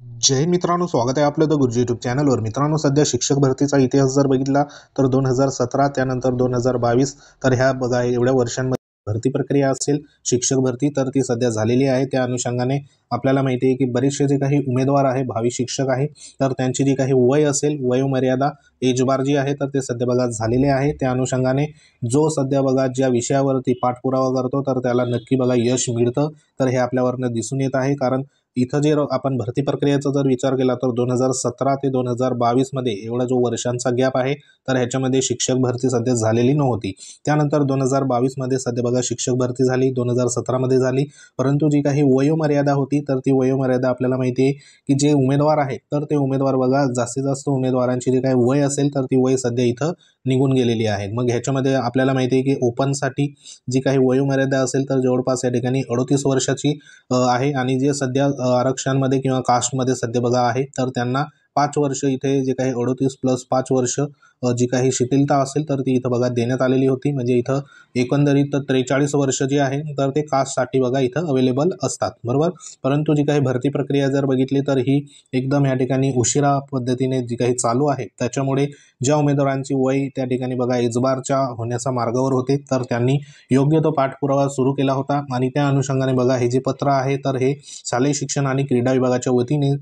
जय हिंद मित्रांनो, स्वागत आहे आपलं द गुरुजी यूट्यूब चॅनलवर। मित्रांनो, सध्या शिक्षक भरतीचा इतिहास जर बघितला तर 2017 त्यानंतर 2022 तर ह्या बघा एवढ्या वर्षांमध्ये भरती प्रक्रिया असेल शिक्षक भरती तर ती सध्या झालेली आहे। त्या अनुषंगाने आपल्याला माहिती आहे की बरेचसे जे काही उमेदवार आहे, भावी शिक्षक आहे, तर त्यांची जी काही वय असेल, वयोमर्यादा एज बार जी आहे तर ते सध्या बघा झालेले आहे। त्या अनुषंगाने जो सध्या बघा ज्या विषयावरती पाठपुरावा करतो तर त्याला नक्की बघा यश मिळतं। तर हे आपल्यावरनं दिसून येत आहे, कारण इथं जे आपण भरती प्रक्रियेचा जर विचार केला तर 2017 ते 2022 मध्ये एवढा जो वर्षांचा गॅप आहे तर ह्याच्यामध्ये शिक्षक भरती सध्या झालेली नव्हती। त्यानंतर 2022 मध्ये सध्या बघा शिक्षक भरती झाली, 2017 मध्ये झाली, परंतु जी काही वयोमर्यादा होती तर ती वयोमर्यादा आपल्याला माहिती आहे की जे उमेदवार आहे तर ते उमेदवार बघा जास्तीत जास्त उमेदवारांची जे काही वय असेल तर ती वय सध्या इथं निघून गेलेली आहे। मग ह्याच्यामध्ये आपल्याला माहिती आहे की ओपनसाठी जी काही वयोमर्यादा असेल तर जवळपास या ठिकाणी 38 वर्षाची आहे, आणि जे सध्या आरक्षणामध्ये किंवा कास्टमध्ये सध्या बघा आहे तर त्यांना 5 वर्ष इथे जे काही 38+5 वर्ष जी काही शिथिलता असेल तर ती इथं बघा देण्यात आलेली होती। म्हणजे इथं एकंदरीत 43 वर्ष जे आहे तर ते कास्टसाठी बघा इथं अवेलेबल असतात, बरोबर। परंतु जी काही भरती प्रक्रिया जर बघितली तर ही एकदम या ठिकाणी उशिरा पद्धतीने जी काही चालू आहे, त्याच्यामुळे ज्या उमेदवारांची वय त्या ठिकाणी बघा एजबारच्या होण्याचा मार्गावर होते तर त्यांनी योग्य तो पाठपुरावा सुरू केला होता, आणि त्या अनुषंगाने बघा हे जे पत्र आहे तर हे शालेय शिक्षण आणि क्रीडा विभागाच्या वतीने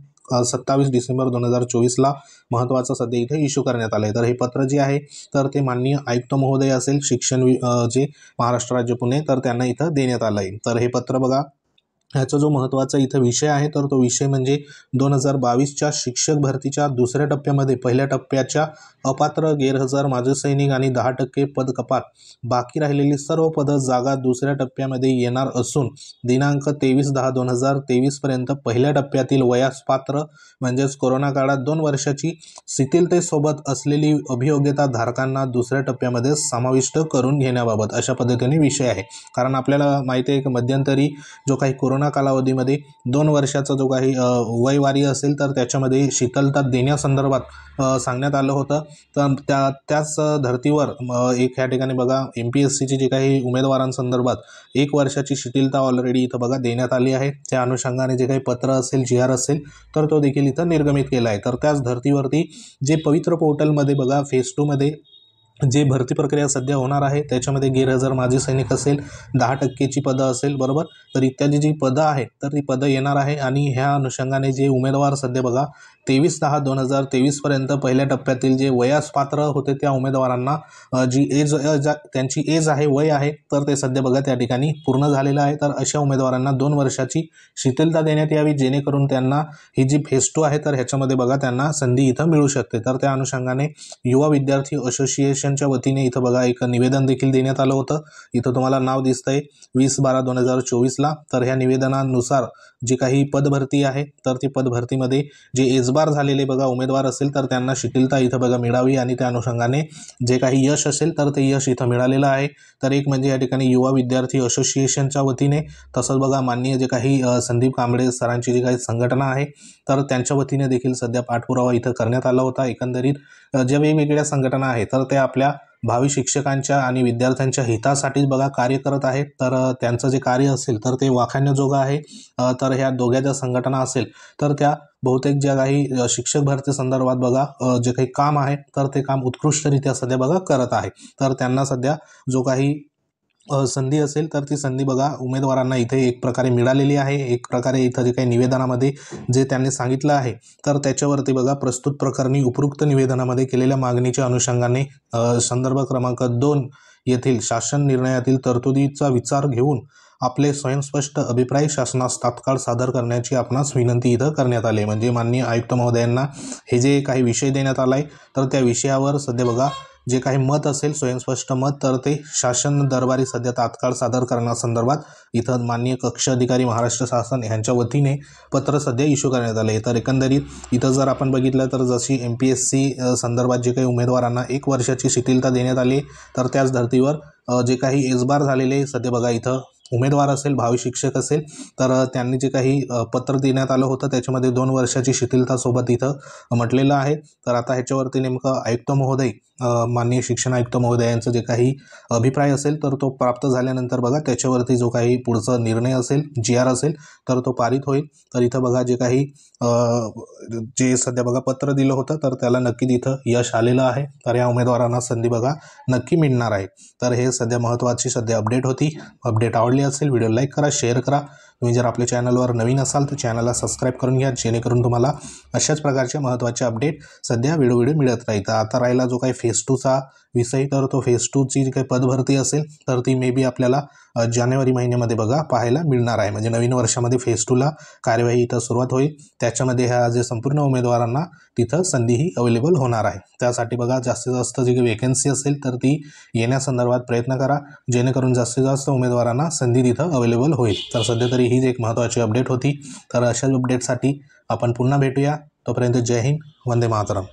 27 डिसेंबर 2024 ला महत्त्वाचं सध्या इथे इश्यू करण्यात आलं आहे। तर हे पत्र जे आहे तर ते माननीय आयुक्त महोदय असेल शिक्षण जे महाराष्ट्र राज्य पुणे तर त्यांना इथं देण्यात आलं आहे। तर हे पत्र बघा, ह्याचा जो महत्त्वाचा इथं विषय आहे तर तो विषय म्हणजे 2022च्या शिक्षक भरतीच्या दुसऱ्या टप्प्यामध्ये पहिल्या टप्प्याच्या अपात्र गैरहजर माजी सैनिक आणि 10% पद कपात बाकी राहिलेली सर्व पद जागा दुसऱ्या टप्प्यामध्ये येणार असून दिनांक 23/10/2023 पर्यंत पहिल्या टप्प्यातील वयास पात्र म्हणजेच कोरोना काळात 2 वर्षाची शिथिलतेसोबत असलेली अभियोग्यता धारकांना दुसऱ्या टप्प्यामध्ये समाविष्ट करून घेण्याबाबत अशा पद्धतीने विषय आहे। कारण आपल्याला माहिती आहे की मध्यंतरी जो काही कोरोना कालावधीमध्ये 2 वर्षाचा जो काही वयवारी असेल तर त्याच्यामध्ये शिथिलता देण्यासंदर्भात सांगण्यात आलं होतं। तर त्याच धर्तीवर एक ह्या ठिकाणी बघा MPSCची जी काही उमेदवारांसंदर्भात 1 वर्षाची शिथिलता ऑलरेडी इथं बघा देण्यात आली आहे। त्या अनुषंगाने जे काही पत्र असेल, GR असेल तर तो देखील इथं निर्गमित केला आहे। तर त्याच धर्तीवरती जे पवित्र पोर्टलमध्ये बघा फेज 2 मध्ये जे भरती प्रक्रिया सध्या होणार आहे त्याच्यामध्ये गैरहजर माजी सैनिक असेल, 10%ची पदं असेल, बरोबर। तर इत्यादी जी पदं आहेत तर ती पदं येणार आहे, आणि ह्या अनुषंगाने जे उमेदवार सध्या बघा 23/10/2023 पर्यंत पहिल्या टप्प्यातील जे वयास पात्र होते त्या उमेदवारांना जी एज त्यांची एज आहे, वय आहे, तर ते सध्या बघा त्या ठिकाणी पूर्ण झालेलं आहे। तर अशा उमेदवारांना 2 वर्षाची शिथिलता देण्यात यावी, जेणेकरून त्यांना ही जी फेज 2 आहे तर ह्याच्यामध्ये बघा त्यांना संधी इथं मिळू शकते। तर त्या अनुषंगाने युवा विद्यार्थी असोसिएशनच्या वतीने इथं बघा एक निवेदन देखील देण्यात आलं होतं। इथं तुम्हाला नाव दिसतंय 20/12/2024 ला। तर ह्या निवेदनानुसार जी काही पदभरती आहे तर ती पदभरतीमध्ये जे एजबार झालेले बघा उमेदवार असेल तर त्यांना शिथिलता इथं बघा मिळावी, आणि त्या अनुषंगाने जे काही यश असेल तर ते यश इथं मिळालेलं आहे। तर एक म्हणजे या ठिकाणी युवा विद्यार्थी असोसिएशनच्या वतीने, तसंच बघा माननीय जे काही संदीप कांबळे सरांची जी काही संघटना आहे तर त्यांच्या वतीने देखील सध्या पाठपुरावा इथं करण्यात आला होता। एकंदरीत ज्या वेगवेगळ्या संघटना आहेत तर त्या आपल्या भावी शिक्षकांच्या आणि विद्यार्थ्यांच्या हितासाठीच बघा कार्य करत आहेत। तर त्यांचं जे कार्य असेल तर ते वाखाणण्याजोगं आहे। तर ह्या दोघ्या ज्या संघटना असेल तर त्या बहुतेक ज्या काही शिक्षक भरती संदर्भात बघा जे काही काम आहे तर ते काम उत्कृष्टरित्या सध्या बघा करत आहे। तर त्यांना सध्या जो काही संधी असेल तर ती संधी बघा उमेदवारांना इथे एक प्रकारे मिळालेली आहे। एक प्रकारे इथं जे काही निवेदनामध्ये जे त्यांनी सांगितलं आहे तर त्याच्यावरती बघा प्रस्तुत प्रकरणी उपरोक्त निवेदनामध्ये केलेल्या मागणीच्या अनुषंगाने संदर्भ क्रमांक 2 येथील शासन निर्णयातील तरतुदीचा विचार घेऊन आपले स्वयंस्पष्ट अभिप्राय शासनास तात्काळ सादर करण्याची आपणास विनंती इथं करण्यात आली। म्हणजे माननीय आयुक्त महोदयांना हे जे काही विषय देण्यात आला आहे तर त्या विषयावर सध्या बघा जे काही मत असेल, स्वयंस्पष्ट मत, तर ते शासन दरबारी सध्या तात्काळ सादर करण्यासंदर्भात इथं माननीय कक्ष अधिकारी महाराष्ट्र शासन यांच्या वतीने पत्र सध्या इश्यू करण्यात आले। तर एकंदरीत इथं जर आपण बघितलं तर जशी MPSC संदर्भात जे काही उमेदवारांना 1 वर्षाची शिथिलता देण्यात आली तर त्याच धर्तीवर जे काही एजबार झालेले सध्या बघा इथं उमेदवार असेल, भावी शिक्षक असेल तर त्यांनी जे काही पत्र देण्यात आलं होतं त्याच्यामध्ये 2 वर्षाची शिथिलता सोबत इथं म्हटलेलं आहे। तर आता ह्याच्यावरती नेमकं आयुक्त महोदय माननीय शिक्षण आयुक्त महोदयांचं जे काही अभिप्राय असेल तर तो प्राप्त झाल्यानंतर बघा त्याच्यावरती जो काही पुढचा निर्णय असेल, GR असेल तर तो पारित होईल. तर इथं बघा जे काही जे सध्या बघा पत्र दिलं होतं तर त्याला नक्की तिथं यश आलेलं आहे. तर या उमेदवारांना संधी बघा नक्की मिळणार आहे. तर हे सध्या महत्त्वाची सध्या अपडेट होती. अपडेट आवडली असेल व्हिडिओ लाईक करा, शेअर करा. तुम्ही जर आपल्या चॅनलवर नवीन असाल तर चॅनलला सबस्क्राईब करून घ्या, जेणेकरून तुम्हाला अशाच प्रकारचे महत्त्वाचे अपडेट सध्या व्हिडिओ मिळत राहील. तर आता राहिला जो काही फेज 2चा विषय, तर तो फेज 2ची जी काही पदभरती असेल तर ती मे बी आपल्याला जानेवारी महिन्यामध्ये बघा पाहायला मिळणार आहे. म्हणजे नवीन वर्षामध्ये फेज 2ला कार्यवाही इथं सुरुवात होईल. त्याच्यामध्ये ह्या जे संपूर्ण उमेदवारांना तिथं संधीही अवेलेबल होणार आहे. त्यासाठी बघा जास्तीत जास्त जी काही वेकेन्सी असेल तर ती येण्यासंदर्भात प्रयत्न करा, जेणेकरून जास्तीत जास्त उमेदवारांना संधी तिथं अवेलेबल होईल. तर सध्या तरी हीच एक महत्त्वाची अपडेट होती. तर अशाच अपडेटसाठी आपण पुन्हा भेटूया. तोपर्यंत जय हिंद, वंदे मातरम.